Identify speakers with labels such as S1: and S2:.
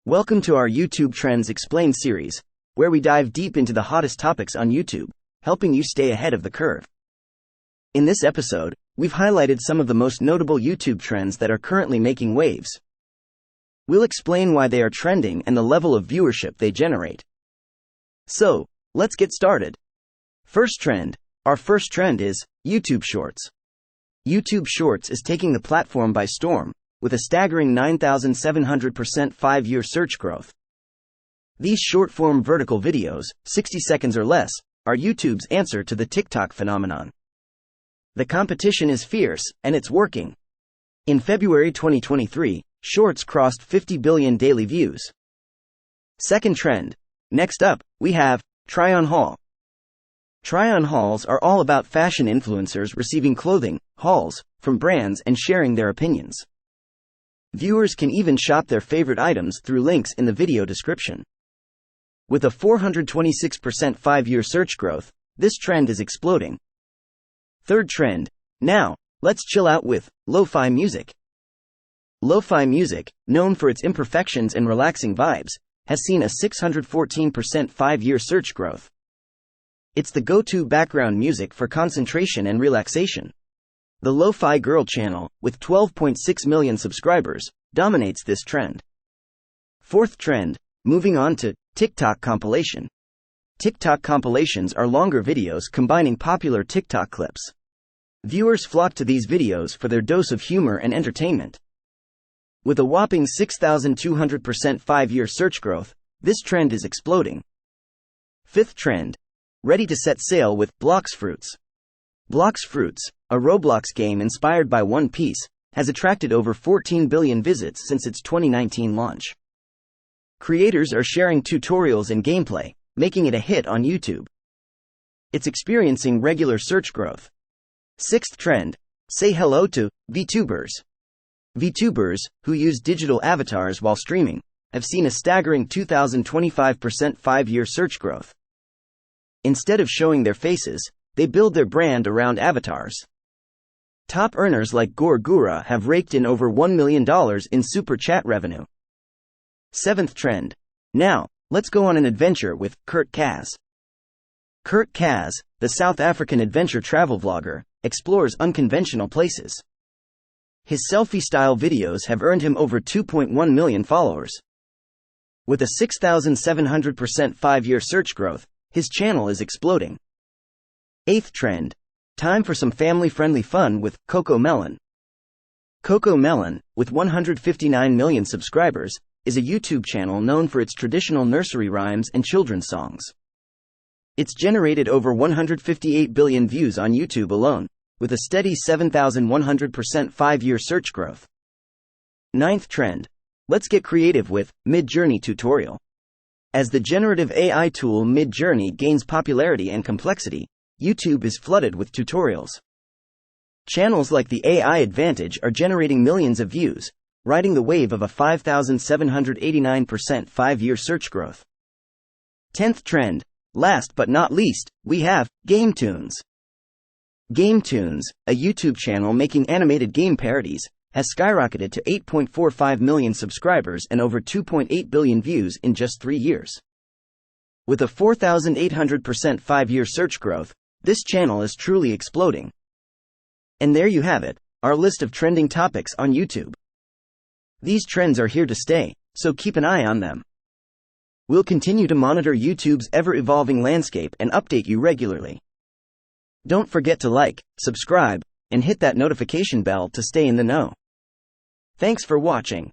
S1: Welcome to our YouTube Trends Explained series, where we dive deep into the hottest topics on YouTube, helping you stay ahead of the curve. In this episode, we've highlighted some of the most notable YouTube trends that are currently making waves. We'll explain why they are trending and the level of viewership they generate. So, let's get started. First trend. Our first trend is YouTube Shorts. YouTube Shorts is taking the platform by storm, with a staggering 9,700% 5-year search growth. These short-form vertical videos, 60 seconds or less, are YouTube's answer to the TikTok phenomenon. The competition is fierce, and it's working. In February 2023, Shorts crossed 50 billion daily views. Second trend. Next up, we have Try-On Haul. Try-On hauls are all about fashion influencers receiving clothing hauls from brands and sharing their opinions. Viewers can even shop their favorite items through links in the video description. With a 426% 5-year search growth, this trend is exploding. Third trend. Now, let's chill out with lo-fi music. Lo-fi music, known for its imperfections and relaxing vibes, has seen a 614% 5-year search growth. It's the go-to background music for concentration and relaxation. The Lo-Fi Girl channel, with 12.6 million subscribers, dominates this trend. Fourth trend. Moving on to TikTok compilation. TikTok compilations are longer videos combining popular TikTok clips. Viewers flock to these videos for their dose of humor and entertainment. With a whopping 6,200% 5-year search growth, this trend is exploding. Fifth trend. Ready to set sail with Blox Fruits. Blox Fruits, a Roblox game inspired by One Piece, has attracted over 14 billion visits since its 2019 launch. Creators are sharing tutorials and gameplay, making it a hit on YouTube. It's experiencing regular search growth. Sixth trend. Say hello to VTubers. VTubers, who use digital avatars while streaming, have seen a staggering 2,025% 5-year search growth. Instead of showing their faces, they build their brand around avatars. Top earners like Gura have raked in over $1 million in super chat revenue. Seventh trend. Now, let's go on an adventure with Kurt Kaz. Kurt Kaz, the South African adventure travel vlogger, explores unconventional places. His selfie-style videos have earned him over 2.1 million followers. With a 6,700% 5-year search growth, his channel is exploding. Eighth trend. Time for some family-friendly fun with Coco Melon. Coco Melon, with 159 million subscribers, is a YouTube channel known for its traditional nursery rhymes and children's songs. It's generated over 158 billion views on YouTube alone, with a steady 7,100% 5-year search growth. Ninth trend. Let's get creative with Mid-Journey tutorial. As the generative AI tool Mid-Journey gains popularity and complexity, YouTube is flooded with tutorials. Channels like the AI Advantage are generating millions of views, riding the wave of a 5,789% 5-year search growth. 10th trend. Last but not least, we have GameTunes. GameTunes, a YouTube channel making animated game parodies, has skyrocketed to 8.45 million subscribers and over 2.8 billion views in just 3 years. With a 4,800% 5-year search growth, this channel is truly exploding. And there you have it, our list of trending topics on YouTube. These trends are here to stay, so keep an eye on them. We'll continue to monitor YouTube's ever-evolving landscape and update you regularly. Don't forget to like, subscribe, and hit that notification bell to stay in the know. Thanks for watching.